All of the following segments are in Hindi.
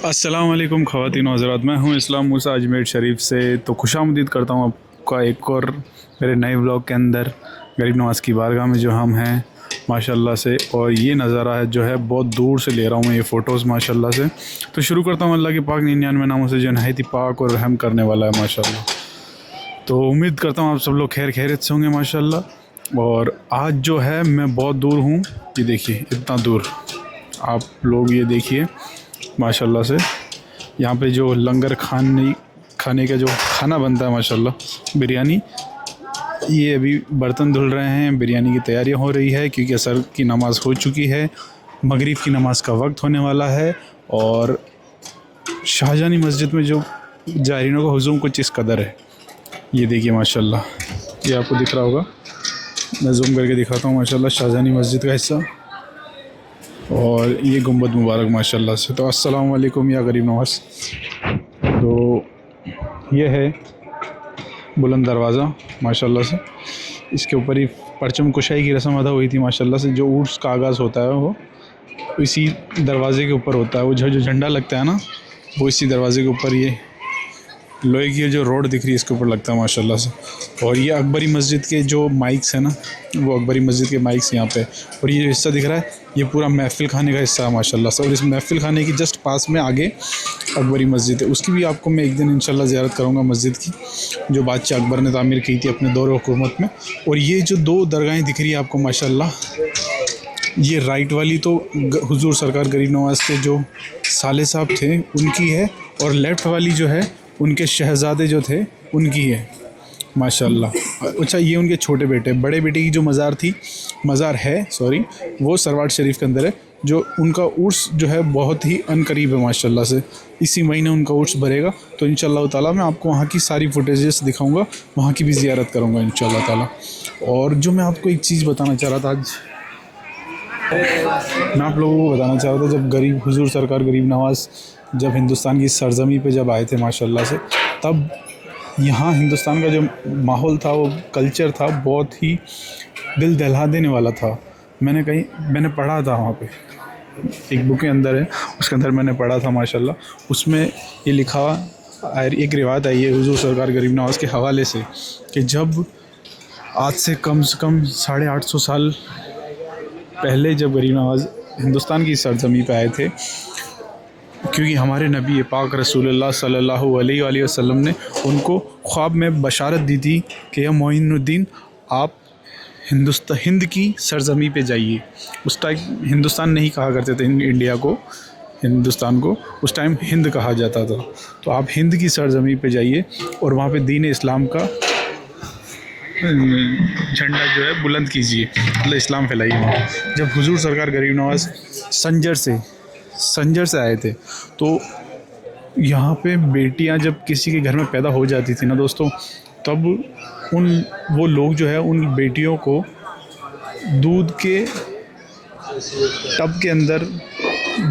अस्सलाम वालेकुम ख़वातीन और हज़रात, मैं हूं इस्लाम मूसा अजमेर शरीफ से। तो खुशामदीद करता हूं आपका एक और मेरे नए व्लॉग के अंदर गरीब नवाज़ की बारगाह में जो हम हैं माशाल्लाह से। और ये नज़ारा है जो है बहुत दूर से ले रहा हूं मैं ये फ़ोटोज़ माशाल्लाह से। तो शुरू करता हूं अल्लाह के पाक 99 नामों से जो नहायत ही पाक और रहम करने वाला है माशाल्लाह। तो उम्मीद करता हूँ आप सब लोग खैर खैरियत से होंगे माशाल्लाह। और आज जो है मैं बहुत दूर हूँ, ये देखिए इतना दूर आप लोग ये देखिए माशाल्लाह से। यहाँ पे जो लंगर खाने का जो खाना बनता है माशाल्लाह बिरयानी, ये अभी बर्तन धुल रहे हैं, बिरयानी की तैयारियाँ हो रही है क्योंकि असर की नमाज़ हो चुकी है, मगरिब की नमाज़ का वक्त होने वाला है। और शाहजहानी मस्जिद में जो जायरीनों का हुजूम कुछ इस कदर है, ये देखिए माशाल्लाह, ये आपको दिख रहा होगा, मैं जूम करके दिखाता हूँ माशाल्लाह शाहजहानी मस्जिद का हिस्सा। और ये गुंबद मुबारक माशाल्लाह से। तो अस्सलाम वालेकुम या गरीब नवाज़। तो ये है बुलंद दरवाज़ा माशाल्लाह से, इसके ऊपर ही परचम कुशाई की रस्म अदा हुई थी माशाल्लाह से। जो उर्स का आगाज़ होता है वो इसी दरवाज़े के ऊपर होता है, वो जो झंडा लगता है ना, वो इसी दरवाज़े के ऊपर, ये लोहे की जो रोड दिख रही है इसके ऊपर लगता है माशाल्लाह से। और ये अकबरी मस्जिद के जो माइक्स है ना, वो अकबरी मस्जिद के माइक्स यहाँ पे। और ये जो हिस्सा दिख रहा है ये पूरा महफ़िल खाने का हिस्सा है माशाल्लाह से। और इस महफ़िल खाने की जस्ट पास में आगे अकबरी मस्जिद है, उसकी भी आपको मैं एक दिन इंशाल्लाह ज़ियारत करूँगा मस्जिद की, जो बादशाह अकबर ने तामीर की थी अपने दौर हुकूमत में। और ये जो दो दरगाहें दिख रही है आपको माशाल्लाह, ये राइट वाली तो हुजूर सरकार गरीब नवाज़ के जो साले साहब थे उनकी है, और लेफ़्ट वाली जो है उनके शहज़ादे जो थे उनकी है माशाल्लाह। अच्छा, ये उनके छोटे बेटे, बड़े बेटे की जो मज़ार है सॉरी, वो सरवार शरीफ के अंदर है। जो उनका उर्स जो है बहुत ही अनकरीब है माशाल्लाह से, इसी महीने उनका उर्स भरेगा। तो इंशाल्लाह ताला मैं आपको वहाँ की सारी फुटेजेस दिखाऊंगा, वहाँ की भी ज़ियारत करूँगा इंशाल्लाह ताला। और जो मैं आपको एक चीज़ बताना चाह रहा था आज, मैं आप लोगों को बताना चाह रहा था, जब गरीब हुजूर सरकार गरीब नवाज़ जब हिंदुस्तान की सरजमी पे जब आए थे माशाल्लाह से, तब यहाँ हिंदुस्तान का जो माहौल था, वो कल्चर था, बहुत ही दिल दहला देने वाला था। मैंने पढ़ा था वहाँ पे, एक बुक के अंदर है, उसके अंदर मैंने पढ़ा था माशाल्लाह, उसमें ये लिखा एक रिवायत आई है हुजूर सरकार गरीब नवाज़ के हवाले से, कि जब आज से कम 850 साल पहले जब गरीब नवाज़ हिंदुस्तान की सरजमी पे आए थे, क्योंकि हमारे नबी पाक रसूलुल्लाह सल्लल्लाहु अलैहि वसल्लम ने उनको ख्वाब में बशारत दी थी कि या मोइनुद्दीन, आप हिंद की सरजमी पे जाइए। उस टाइम हिंदुस्तान नहीं कहा करते थे इंडिया को, हिंदुस्तान को उस टाइम हिंद कहा जाता था। तो आप हिंद की सरजमी पे जाइए और वहाँ पे दीन इस्लाम का झंडा जो है बुलंद कीजिए, मतलब इस्लाम फैलाइए वहाँ। जब हुजूर सरकार गरीब नवाज़ संजर से आए थे, तो यहाँ पे बेटियाँ जब किसी के घर में पैदा हो जाती थी ना दोस्तों, तब वो लोग जो है उन बेटियों को दूध के टब के अंदर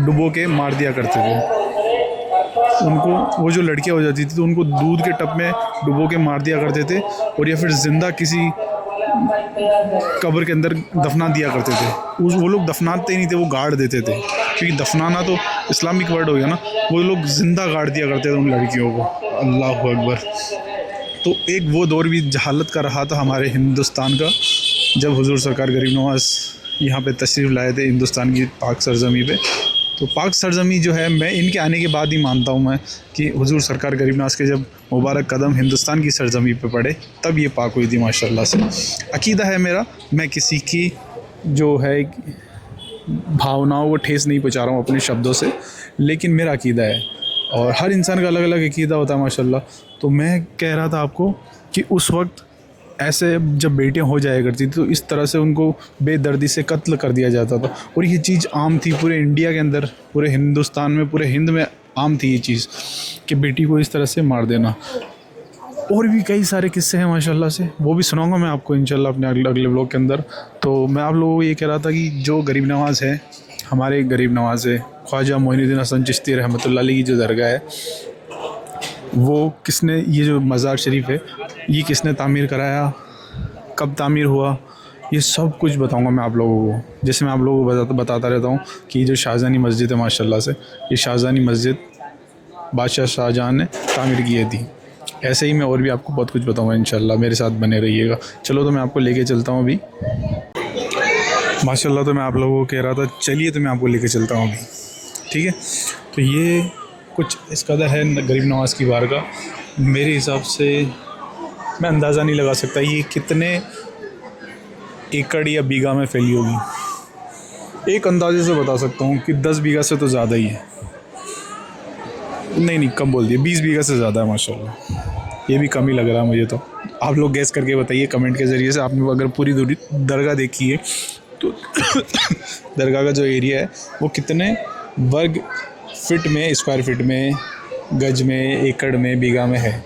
डुबो के मार दिया करते थे। उनको, वो जो लड़कियाँ हो जाती थी तो उनको दूध के टब में डुबो के मार दिया करते थे, और या फिर ज़िंदा किसी कब्र के अंदर दफना दिया करते थे। वो लोग दफनाते ही नहीं थे, वो गाड़ देते थे, क्योंकि दफनाना तो इस्लामिक वर्ड हो गया ना, वो लोग ज़िंदा गाड़ दिया करते थे उन लड़कियों को। अल्लाह अकबर। तो एक वो दौर भी जहालत का रहा था हमारे हिंदुस्तान का, जब हुजूर सरकार गरीब नवाज़ यहाँ पे तशरीफ़ लाए थे हिंदुस्तान की पाक सरजमी पे। तो पाक सरजमी जो है, मैं इनके आने के बाद ही मानता हूँ मैं कि हुजूर सरकार गरीब नवाज़ के जब मुबारक कदम हिंदुस्तान की सरजमी पे पड़े, तब ये पाक हुई थी माशाल्लाह से। अकीदा है मेरा, मैं किसी की जो है भावनाओं को ठेस नहीं पहुँचा रहा हूँ अपने शब्दों से, लेकिन मेरा अकीदा है, और हर इंसान का अलग अलग अकीदा होता है माशाल्लाह। तो मैं कह रहा था आपको कि उस वक्त ऐसे जब बेटियां हो जाया करती थी, तो इस तरह से उनको बेदर्दी से कत्ल कर दिया जाता था। और ये चीज़ आम थी पूरे इंडिया के अंदर, पूरे हिंदुस्तान में, पूरे हिंद में आम थी ये चीज़, कि बेटी को इस तरह से मार देना। और भी कई सारे किस्से हैं माशाल्लाह से, वो भी सुनाऊंगा मैं आपको इंशाल्लाह अपने अगले व्लॉग के अंदर। तो मैं आप लोगों को ये कह रहा था कि जो गरीब नवाज़ है, हमारे गरीब नवाज़ है, ख्वाजा मोइनुद्दीन हसन चिश्ती रहमतुल्लाह अलैह की जो दरगाह है, वो किसने, ये जो मज़ार शरीफ है, ये किसने तामीर कराया, कब तामीर हुआ, ये सब कुछ बताऊंगा मैं आप लोगों को। जैसे मैं आप लोगों को बताता रहता हूँ कि ये जो शाहजहानी मस्जिद है माशाल्लाह से, ये शाहजहानी मस्जिद बादशाह शाहजहां ने तामीर की थी। ऐसे ही मैं और भी आपको बहुत कुछ बताऊंगा इंशाल्लाह, मेरे साथ बने रहिएगा। चलो तो मैं आपको लेके चलता हूँ अभी माशाल्लाह। तो मैं आप लोगों को कह रहा था चलिए तो मैं आपको लेके चलता हूँ अभी, ठीक है। तो ये कुछ इस कदर है गरीब नवाज़ की बारगाह। मेरे हिसाब से मैं अंदाज़ा नहीं लगा सकता ये कितने एकड़ या बीघा में फैली होगी। एक अंदाजे से बता सकता हूँ कि 10 बीघा से तो ज़्यादा ही है। नहीं कम बोल दिए, 20 बीघा से ज़्यादा है माशाल्लाह। ये भी कम ही लग रहा है मुझे तो। आप लोग गैस करके बताइए कमेंट के ज़रिए से। आपने अगर पूरी दूरी दरगाह देखी है तो दरगाह का जो एरिया है वो कितने वर्ग फिट में, स्क्वायर फिट में, गज में, एकड़ में, बीघा में है,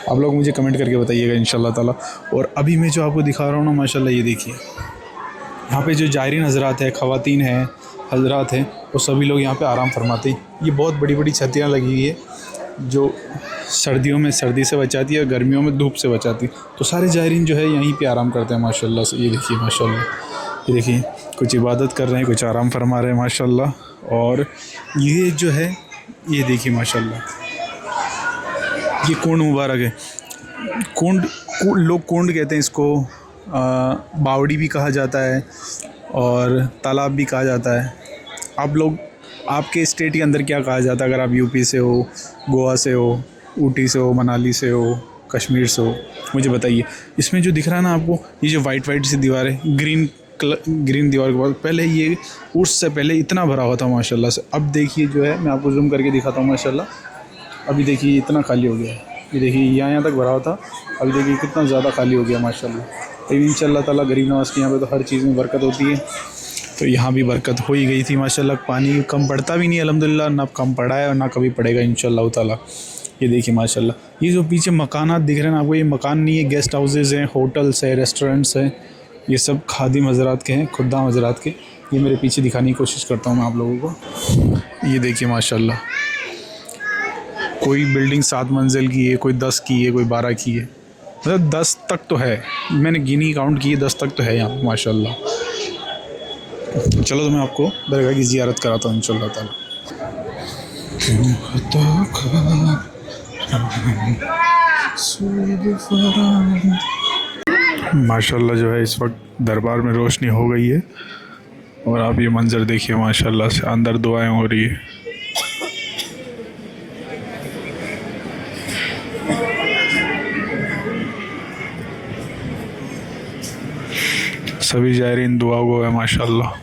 आप लोग मुझे कमेंट करके बताइएगा इंशाल्लाह ताला। और अभी मैं जो आपको दिखा रहा हूँ ना माशाल्लाह, ये देखिए यहाँ पे जो जायरीन हजरात है, ख़वातीन हैं, हजरात हैं, वो सभी लोग यहाँ पे आराम फरमाते हैं। ये बहुत बड़ी बड़ी छतियाँ लगी हुई है जो सर्दियों में सर्दी से बचाती है, गर्मियों में धूप से बचाती है। तो सारे जायरीन जो है यहीं पे आराम करते हैं माशाल्लाह से। ये देखिए माशाल्लाह, ये देखिए कुछ इबादत कर रहे हैं, कुछ आराम फरमा रहे हैं माशाल्लाह। और ये जो है ये देखिए माशाल्लाह, ये कुंड मुबारक है। कुंड लोग कुंड कहते हैं इसको, बावड़ी भी कहा जाता है और तालाब भी कहा जाता है। आप लोग आपके स्टेट के अंदर क्या कहा जाता है? अगर आप यूपी से हो, गोवा से हो, ऊटी से हो, मनाली से हो, कश्मीर से हो, मुझे बताइए। इसमें जो दिख रहा है ना आपको, ये जो वाइट सी दीवार है, ग्रीन दीवार के बाद, पहले ये उससे पहले इतना भरा हुआ था माशाल्लाह से। अब देखिए जो है, मैं आपको जूम करके दिखाता हूँ माशाल्लाह। अभी देखिए इतना खाली हो गया है। ये देखिए यहाँ तक भरा हुआ था, अभी देखिए कितना ज़्यादा खाली हो गया माशाल्लाह। तो इंशाल्लाह ताला गरीब नवाज़ के यहाँ पे तो हर चीज़ में बरकत होती है। तो यहाँ भी बरकत हो ही गई थी माशाल्लाह। पानी कम पड़ता भी नहीं अल्हम्दुलिल्लाह, ना कम पड़ा है और ना कभी पड़ेगा इंशाल्लाह ताला। ये देखिए माशाल्लाह, ये जो पीछे मकानात दिख रहे हैं ना आपको, ये मकान नहीं है, गेस्ट हाउसेज हैं, होटल्स हैं, रेस्टोरेंट्स हैं। ये सब खादिम हज़रात के हैं, खुद्दाम हज़रात के। ये मेरे पीछे दिखाने की कोशिश करता हूँ मैं आप लोगों को। ये देखिए माशाल्लाह, कोई बिल्डिंग 7 मंजिल की है, कोई 10 की है, कोई 12 की है, मतलब 10 तक तो है। मैंने गिनी काउंट की है, 10 तक तो है यहाँ माशाल्लाह। चलो तो मैं आपको दरगाह की ज़ियारत कराता हूँ इंशाल्लाह ताला। माशाल्लाह जो है इस वक्त दरबार में रोशनी हो गई है और आप ये मंज़र देखिए माशाल्लाह से, अंदर दुआएं हो रही है। सभी जायरीन दुआ गो है माशाल्लाह।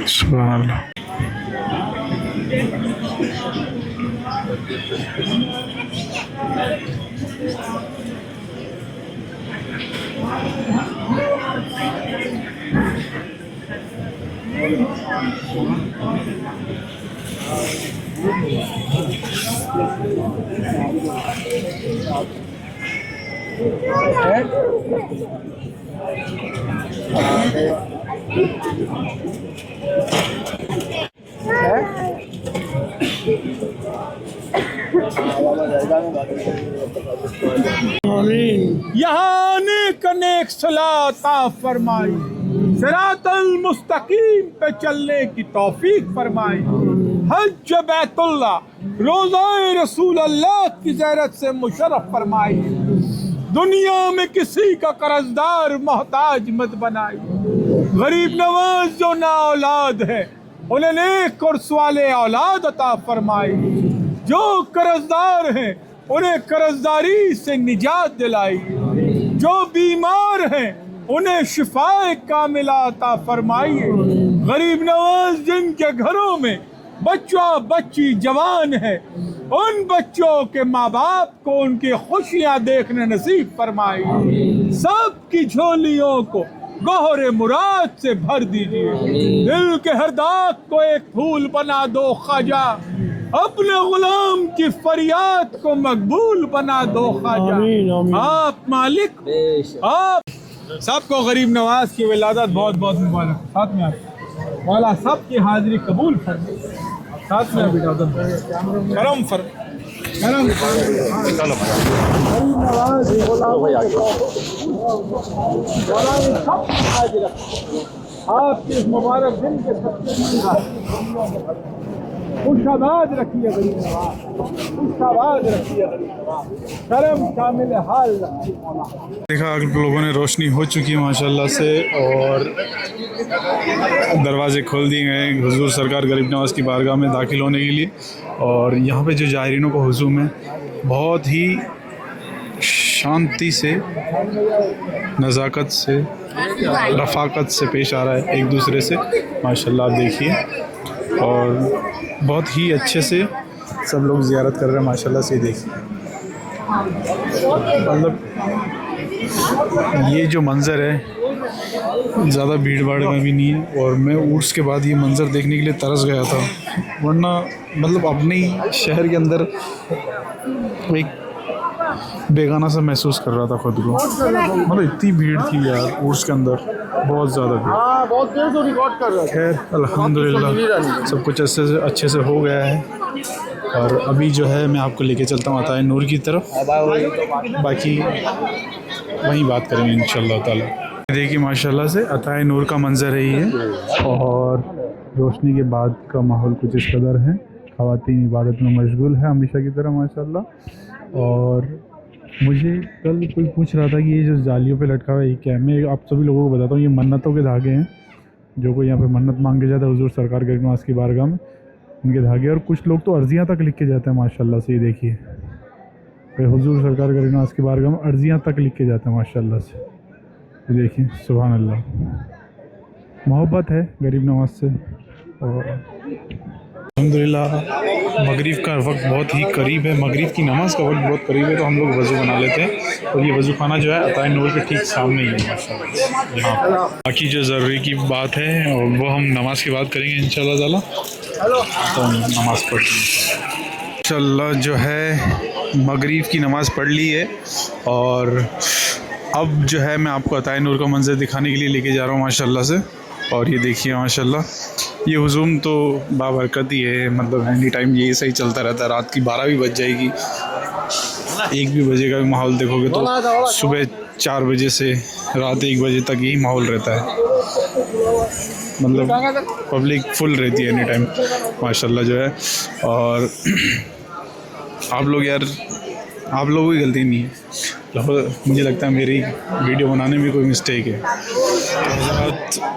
सुभान अल्लाह। यहाँ नेक नेक सलाता फरमाई, सिरातल मुस्तकीम पे चलने की तौफीक फरमाई। हज बैतुल्लाह, रोज़ाए रसूल अल्लाह की ज़ियारत से मुशर्रफ फरमाई। दुनिया में किसी का कर्जदार मोहताज मत बनाई। गरीब नवाज जो ना औलाद है, उन्हें नेक और सवाले औलाद अता फरमाई। जो कर्जदार हैं उन्हें कर्जदारी से निजात दिलाई। जो बीमार हैं उन्हें शिफाए कामिला अता फरमाइए। गरीब नवाज जिनके घरों में बच्चा बच्ची जवान है, उन बच्चों के माँ बाप को उनकी खुशियाँ देखने नसीब फरमाइए। सबकी झोलियों को गौहरे मुराद से भर दीजिए। दिल के हर दाग को एक फूल बना दो ख्वाजा, अपने गुलाम की फरियाद को मकबूल बना दो ख्वाजा। आप मालिक, आप सबको गरीब नवाज की विलादत बहुत बहुत मुबारक। साथ में आप मौला सब की हाजिरी कबूल फरमाए। साथ में बेटा करम फर करम चलो आपके इस मुबारक दिन के खुशाबाद रखिए गरीब नवाज, खुशाबाद रखिए गरीब नवाज, करम शामिल हाल रखिए मौला। देखा आप लोगों ने, रोशनी हो चुकी है माशाल्लाह से और दरवाजे खोल दिए गए हैं हुजूर सरकार गरीब नवाज की बारगाह में दाखिल होने के लिए। और यहाँ पे जो जायरीनों को हुजूम है बहुत ही शांति से, नज़ाकत से, रफ़ाकत से पेश आ रहा है एक दूसरे से माशाल्लाह। आप देखिए और बहुत ही अच्छे से सब लोग ज़ियारत कर रहे हैं माशाल्लाह से। देखिए मतलब ये जो मंज़र है ज़्यादा भीड़ भाड़ में भी नहीं है। और मैं उर्स के बाद ये मंज़र देखने के लिए तरस गया था, वरना मतलब अपने ही शहर के अंदर एक बेगाना सा महसूस कर रहा था खुद को। मतलब इतनी भीड़ थी यार उर्स के अंदर, बहुत ज़्यादा भीड़। बहुत देर से रिकॉर्ड कर रहा है। खैर अल्हम्दुलिल्लाह सब कुछ अच्छे से हो गया है। और अभी जो है मैं आपको लेके चलता हूँ अताए नूर की तरफ, बाकी वहीं बात करेंगे इंशाल्लाह ताला। देखिए माशाल्लाह से अताए नूर का मंजर है ये, और रोशनी के बाद का माहौल कुछ इस कदर है। ख़वातीन इबादत में मशगूल है हमेशा की तरह माशाल्लाह। और मुझे कल कोई पूछ रहा था कि ये जो जालियों पे लटका हुआ है ये क्या है। मैं आप सभी लोगों को बताता हूँ, ये मन्नतों के धागे हैं जो कोई यहाँ पे मन्नत मांग के जाता है हुजूर सरकार गरीब नवाज की बारगाह में, उनके धागे। और कुछ लोग तो अर्जियाँ तक लिख के जाते हैं माशाल्लाह से। ये देखिए हुजूर सरकार गरीब नवाज की बारगाह में अर्जियाँ तक लिख के जाते हैं माशाल्लाह से। ये देखिए सुभान अल्लाह, मोहब्बत है गरीब नवाज से। और अल्हम्दुलिल्लाह मगरिब का वक्त बहुत ही करीब है, मगरिब की नमाज़ का वक्त बहुत करीब है, तो हम लोग वज़ू बना लेते हैं। और ये वज़ू खाना जो है अताए नूर के ठीक सामने ही है माशाल्लाह यहाँ। बाकी जो ज़रूरी की बात है और वो हम नमाज़ की बात करेंगे इंशाल्लाह ताला। तो हम नमाज़ पढ़ते हैं इंशाल्लाह। जो है मगरिब की नमाज़ पढ़ ली है और अब जो है मैं आपको अताए नूर का मंज़र दिखाने के लिए लेके जा रहा हूँ माशाल्लाह से। और ये देखिए माशाल्लाह ये हुजूम तो बाबरकत ही है, मतलब एनी टाइम ये सही चलता रहता है। रात की 12 भी बज जाएगी, 1 भी बजे का भी माहौल देखोगे तो सुबह 4 बजे से रात 1 बजे तक यही माहौल रहता है। मतलब पब्लिक फुल रहती है एनी टाइम माशाल्लाह जो है। और आप लोग यार, आप लोगों की गलती नहीं है, मुझे लगता है मेरी वीडियो बनाने में कोई मिस्टेक है।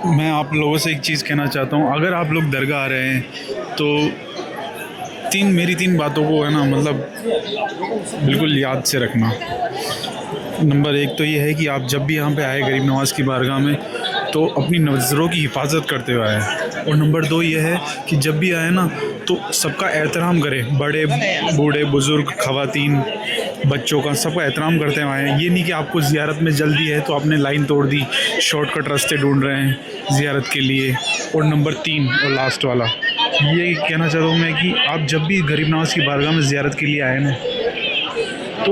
मैं आप लोगों से एक चीज़ कहना चाहता हूँ, अगर आप लोग दरगाह आ रहे हैं तो मेरी 3 बातों को है ना मतलब बिल्कुल याद से रखना। नंबर 1 तो ये है कि आप जब भी यहाँ पे आए गरीब नवाज की बारगाह में तो अपनी नज़रों की हिफाजत करते हुए आए। और नंबर 2 ये है कि जब भी आए ना तो सबका एहतराम करें, बड़े बूढ़े बुज़ुर्ग ख़वातीन बच्चों का सबका एहतराम करते हुए आए। ये नहीं कि आपको ज़ियारत में जल्दी है तो आपने लाइन तोड़ दी, शॉर्टकट रास्ते ढूंढ रहे हैं ज़ियारत के लिए। और नंबर 3 और लास्ट वाला ये कहना चाहता हूँ मैं कि आप जब भी गरीब नवाज की बारगाह में ज़ियारत के लिए आए ना तो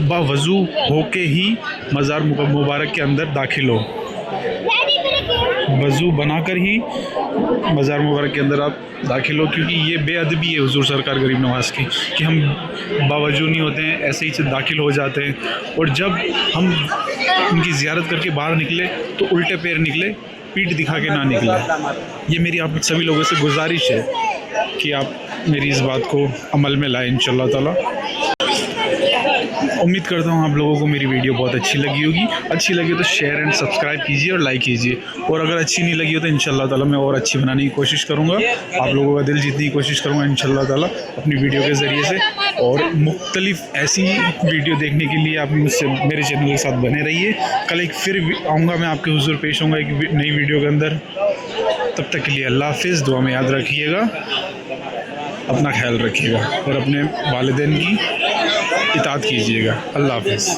बावज़ू होके ही मज़ार मुबारक के अंदर दाखिल हो, वज़ू बनाकर ही मज़ार मुबारक के अंदर आप दाखिल हो। क्योंकि ये बेअदबी है हुजूर सरकार गरीब नवाज की कि हम बावजूद नहीं होते हैं, ऐसे ही दाखिल हो जाते हैं। और जब हम उनकी ज़ियारत करके बाहर निकले तो उल्टे पैर निकले, पीठ दिखा के ना निकले। ये मेरी आप सभी लोगों से गुजारिश है कि आप मेरी इस बात को अमल में लाएँ इंशाल्लाह ताला। उम्मीद करता हूँ आप लोगों को मेरी वीडियो बहुत अच्छी लगी होगी। अच्छी लगी तो शेयर एंड सब्सक्राइब कीजिए और लाइक कीजिए। और अगर अच्छी नहीं लगी हो तो इंशाल्लाह ताला मैं और अच्छी बनाने की कोशिश करूँगा, आप लोगों का दिल जीतने की कोशिश करूँगा इंशाल्लाह ताला अपनी वीडियो के ज़रिए से। और मुख्तलिफ ऐसी वीडियो देखने के लिए आप मुझसे मेरे चैनल के साथ बने रहिए। कल एक फिर आऊँगा मैं आपके हुजूर पेश होऊंगा एक नई वीडियो के अंदर। तब तक के लिए अल्लाह हाफिज़। दुआ में याद रखिएगा, अपना ख्याल रखिएगा और अपने वालिदैन की इताअत कीजिएगा। अल्लाह हाफिज़।